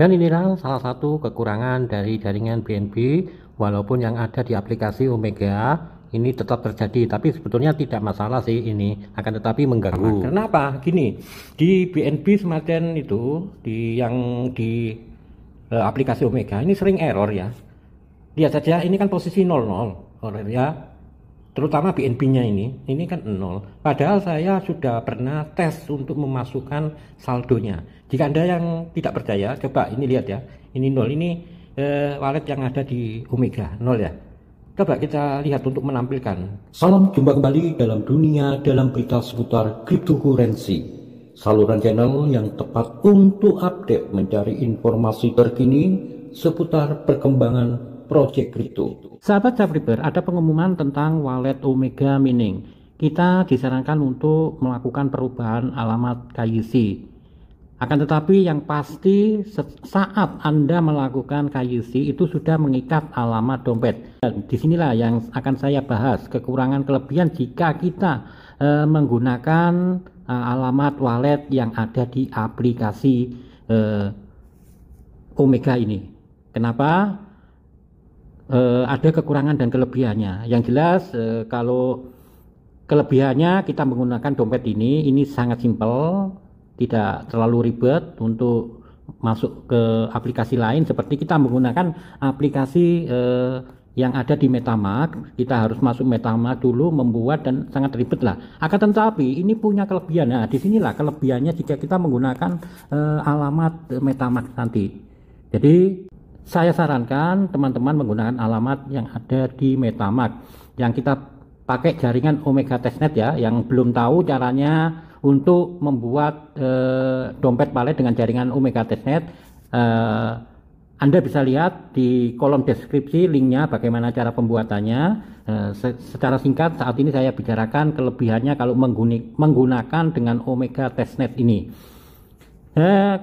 Dan inilah salah satu kekurangan dari jaringan BNB, walaupun yang ada di aplikasi Omega ini tetap terjadi, tapi sebetulnya tidak masalah sih ini, akan tetapi mengganggu. Karena apa? Gini, di BNB Smartchain itu, di aplikasi Omega ini sering error ya. Lihat saja, ini kan posisi 00 error ya. Terutama BNB-nya ini kan 0. Padahal saya sudah pernah tes untuk memasukkan saldonya. Jika Anda yang tidak percaya, coba ini lihat ya. Ini 0, ini wallet yang ada di Omega 0 ya. Coba kita lihat untuk menampilkan. Salam jumpa kembali dalam berita seputar cryptocurrency. Saluran channel yang tepat untuk update mencari informasi terkini seputar perkembangan proyek kripto. Sahabat Subscriber, ada pengumuman tentang wallet Omega Mining. Kita disarankan untuk melakukan perubahan alamat KYC. Akan tetapi yang pasti saat Anda melakukan KYC itu sudah mengikat alamat dompet. Dan disinilah yang akan saya bahas kekurangan kelebihan jika kita menggunakan alamat wallet yang ada di aplikasi Omega ini. Kenapa? Ada kekurangan dan kelebihannya. Yang jelas kalau kelebihannya kita menggunakan dompet ini sangat simpel, tidak terlalu ribet untuk masuk ke aplikasi lain seperti kita menggunakan aplikasi yang ada di MetaMask. Kita harus masuk MetaMask dulu, membuat, dan sangat ribet lah. Akan tetapi ini punya kelebihan. Nah, disinilah kelebihannya jika kita menggunakan alamat MetaMask nanti. Jadi saya sarankan teman-teman menggunakan alamat yang ada di MetaMask, yang kita pakai jaringan Omega Testnet ya. Yang belum tahu caranya untuk membuat dompet wallet dengan jaringan Omega Testnet, Anda bisa lihat di kolom deskripsi linknya bagaimana cara pembuatannya. Secara singkat saat ini saya bicarakan kelebihannya kalau menggunakan dengan Omega Testnet ini.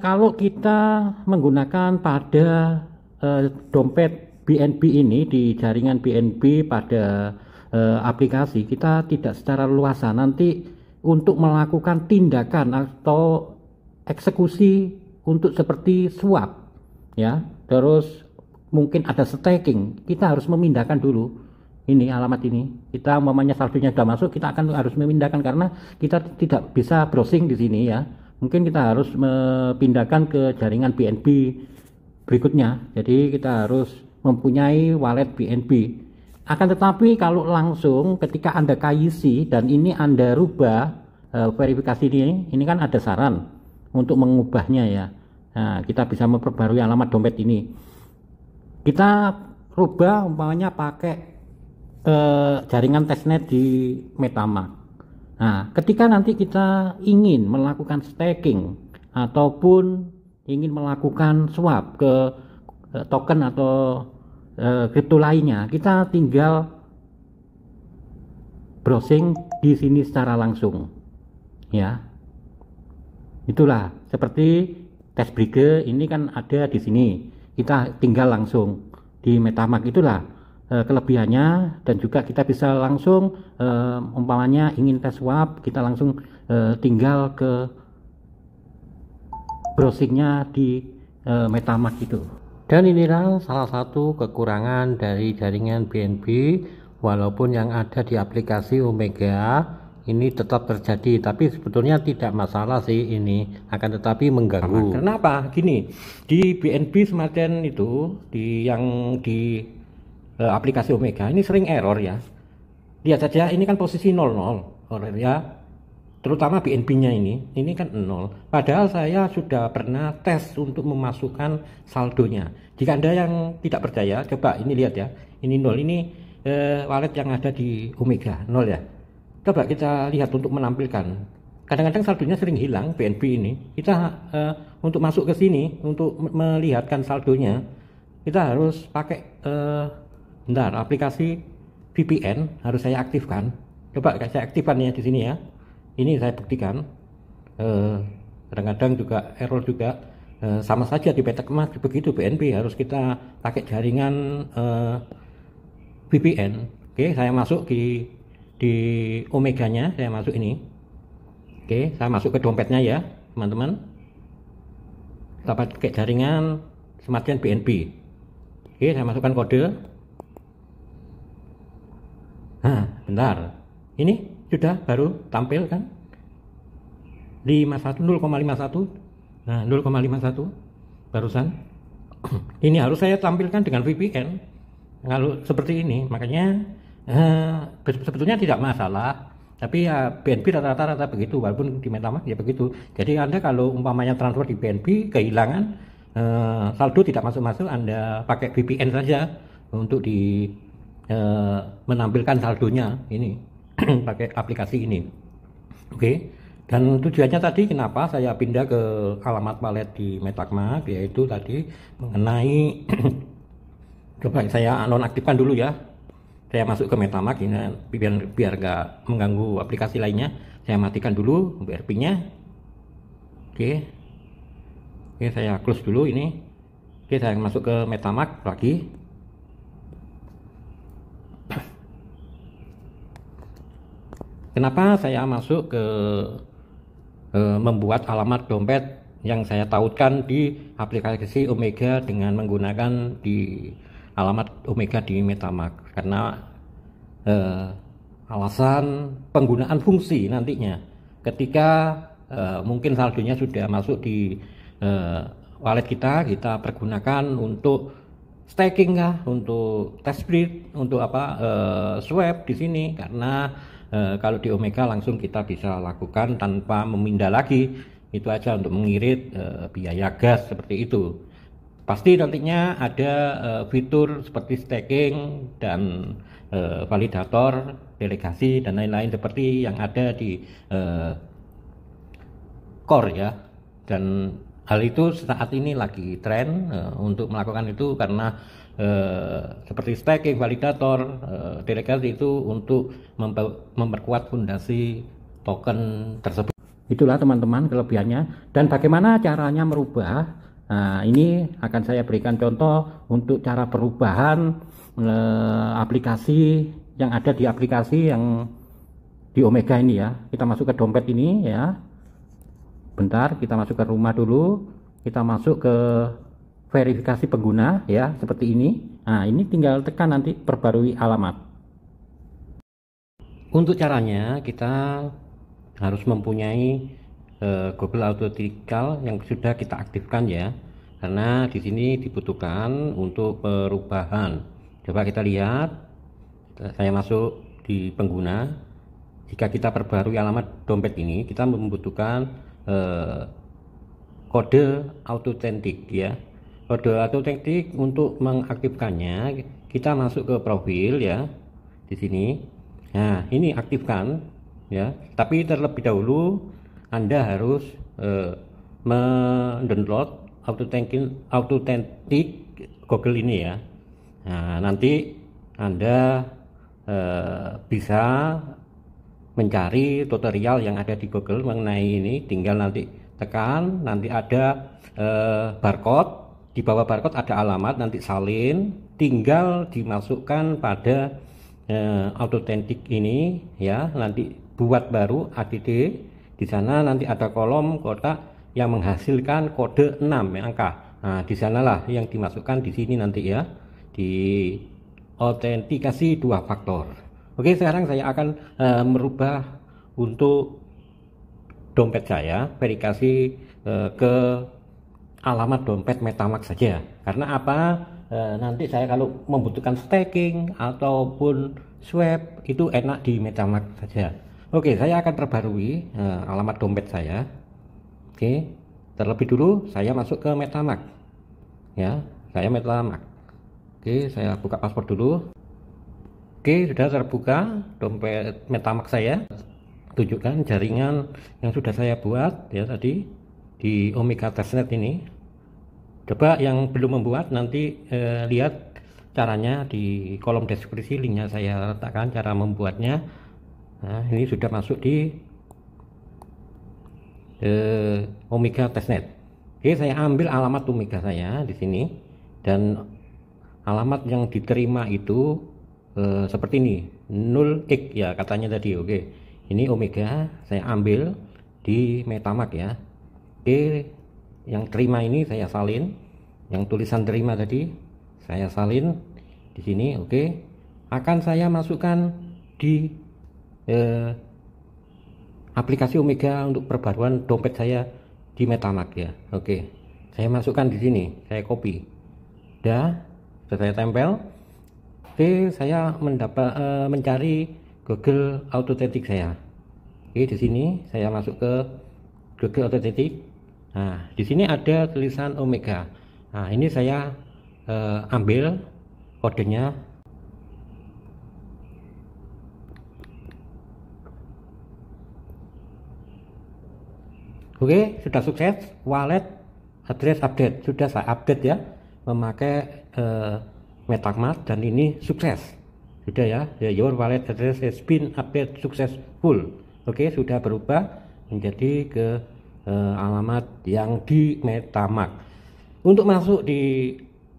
Kalau kita menggunakan pada dompet BNB ini di jaringan BNB pada aplikasi, kita tidak secara luasa nanti untuk melakukan tindakan atau eksekusi untuk seperti swap ya, terus mungkin ada staking, kita harus memindahkan dulu ini alamat ini. Kita umpamanya saldonya sudah masuk, kita akan harus memindahkan karena kita tidak bisa browsing di sini ya. Mungkin kita harus memindahkan ke jaringan BNB berikutnya. Jadi kita harus mempunyai wallet BNB. Akan tetapi kalau langsung ketika Anda KYC dan ini Anda rubah verifikasi ini kan ada saran untuk mengubahnya ya. Nah, kita bisa memperbarui alamat dompet ini. Kita rubah umpamanya pakai jaringan testnet di MetaMask. Nah, ketika nanti kita ingin melakukan staking ataupun ingin melakukan swap ke token atau kripto lainnya, kita tinggal browsing di sini secara langsung ya. Itulah seperti tes brige ini kan ada di sini, kita tinggal langsung di MetaMask. Itulah kelebihannya, dan juga kita bisa langsung umpamanya ingin tes swap, kita langsung tinggal ke browsingnya di MetaMask itu. Dan inilah salah satu kekurangan dari jaringan BNB, walaupun yang ada di aplikasi Omega ini tetap terjadi, tapi sebetulnya tidak masalah sih ini, akan tetapi mengganggu. Karena apa? Gini, di BNB Smartchain itu, di aplikasi Omega ini sering error ya. Lihat saja, ini kan posisi 00 error ya. Terutama BNB-nya ini kan 0. Padahal saya sudah pernah tes untuk memasukkan saldonya. Jika Anda yang tidak percaya, coba ini lihat ya. Ini 0, ini wallet yang ada di Omega 0 ya. Coba kita lihat untuk menampilkan. Kadang-kadang saldonya sering hilang BNB ini. Kita untuk masuk ke sini, untuk melihatkan saldonya, kita harus pakai aplikasi VPN harus saya aktifkan. Coba saya aktifkan ya di sini ya. Ini saya buktikan. Kadang-kadang juga error juga. Sama saja di MetaMask begitu BNB, harus kita pakai jaringan VPN. Oke, saya masuk di Omeganya, saya masuk ini. Oke, saya masuk ke dompetnya ya, teman-teman. pakai jaringan Smart Chain BNB. Oke, saya masukkan kode. Nah, bentar. Ini sudah baru tampil kan? 0,51. Nah, 0,51 barusan. Ini harus saya tampilkan dengan VPN. Kalau seperti ini, makanya sebetulnya tidak masalah. Tapi ya BNB rata-rata begitu, walaupun di MetaMask ya begitu. Jadi Anda kalau umpamanya transfer di BNB kehilangan saldo tidak masuk-masuk, Anda pakai VPN saja untuk menampilkan saldonya ini pakai aplikasi ini. Oke. Dan tujuannya tadi kenapa saya pindah ke alamat wallet di MetaMask, yaitu tadi mengenai coba saya nonaktifkan dulu ya. Saya masuk ke MetaMask ini biar nggak mengganggu aplikasi lainnya. Saya matikan dulu BRP-nya. Oke. Oke, saya close dulu ini. Oke, saya masuk ke MetaMask lagi. Kenapa saya masuk ke membuat alamat dompet yang saya tautkan di aplikasi Omega dengan menggunakan di alamat Omega di MetaMask? Karena alasan penggunaan fungsi nantinya ketika mungkin saldonya sudah masuk di wallet kita pergunakan untuk staking kah, untuk test bridge, untuk swap di sini, karena kalau di Omega langsung kita bisa lakukan tanpa memindah lagi, itu aja untuk mengirit biaya gas seperti itu. Pasti nantinya ada fitur seperti staking dan validator, delegasi dan lain-lain seperti yang ada di Core ya. Dan hal itu saat ini lagi tren untuk melakukan itu, karena seperti staking, validator, delegasi itu untuk memperkuat fondasi token tersebut. Itulah teman-teman kelebihannya. Dan bagaimana caranya merubah? Nah, ini akan saya berikan contoh untuk cara perubahan aplikasi yang ada di aplikasi yang di Omega ini ya. Kita masuk ke dompet ini ya. Bentar, kita masuk ke rumah dulu. Kita masuk ke verifikasi pengguna ya, seperti ini. Nah, ini tinggal tekan nanti perbarui alamat. Untuk caranya kita harus mempunyai Google Authentical yang sudah kita aktifkan ya, karena di sini dibutuhkan untuk perubahan. Coba kita lihat, saya masuk di pengguna. Jika kita perbarui alamat dompet ini, kita membutuhkan kode authentic ya. Kode authentic untuk mengaktifkannya kita masuk ke profil ya, di sini. Nah, ini aktifkan ya. Tapi terlebih dahulu Anda harus mendownload authentic Google ini ya. Nah, nanti Anda bisa mencari tutorial yang ada di Google mengenai ini. Tinggal nanti tekan, nanti ada barcode. Di bawah barcode ada alamat, nanti salin, tinggal dimasukkan pada authentic ini ya. Nanti buat baru add. Di sana nanti ada kolom kotak yang menghasilkan kode 6 angka. Nah, di sanalah yang dimasukkan di sini nanti ya, di autentikasi 2 faktor. Oke, sekarang saya akan merubah untuk dompet saya, verifikasi ke alamat dompet MetaMask saja. Karena apa? Nanti saya kalau membutuhkan staking ataupun swap itu enak di MetaMask saja. Oke, saya akan perbarui alamat dompet saya. Oke, terlebih dulu saya masuk ke MetaMask. Ya, saya MetaMask. Oke, saya buka paspor dulu. Oke, sudah terbuka dompet MetaMask saya. Tunjukkan jaringan yang sudah saya buat ya tadi di Omega Testnet ini. Coba yang belum membuat nanti lihat caranya di kolom deskripsi, linknya saya letakkan cara membuatnya. Nah, ini sudah masuk di Omega Testnet. Oke, saya ambil alamat Omega saya di sini, dan alamat yang diterima itu seperti ini, 0x ya katanya tadi. Oke, ini Omega saya ambil di MetaMask ya. Oke, yang terima ini saya salin, yang tulisan terima tadi saya salin di sini. Oke, akan saya masukkan di aplikasi Omega untuk perbaruan dompet saya di MetaMask ya. Oke, saya masukkan di sini, saya copy, sudah saya tempel. Oke, saya mencari Google Authentic saya. Oke, di sini saya masuk ke Google Authentic. Nah, di sini ada tulisan Omega. Nah, ini saya ambil kodenya. Oke, sudah sukses. Wallet address update sudah saya update ya, memakai MetaMask, dan ini sukses. Sudah ya, your wallet address has been update successful. Oke, sudah berubah menjadi ke alamat yang di MetaMask. Untuk masuk di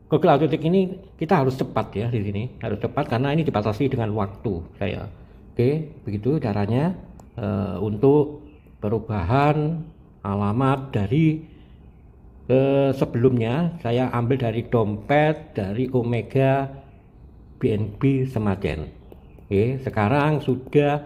Google Authentic ini kita harus cepat ya, di sini harus cepat karena ini dibatasi dengan waktu saya. Oke, begitu caranya untuk perubahan alamat dari sebelumnya saya ambil dari dompet dari Omega BNB Semagen. Oke, sekarang sudah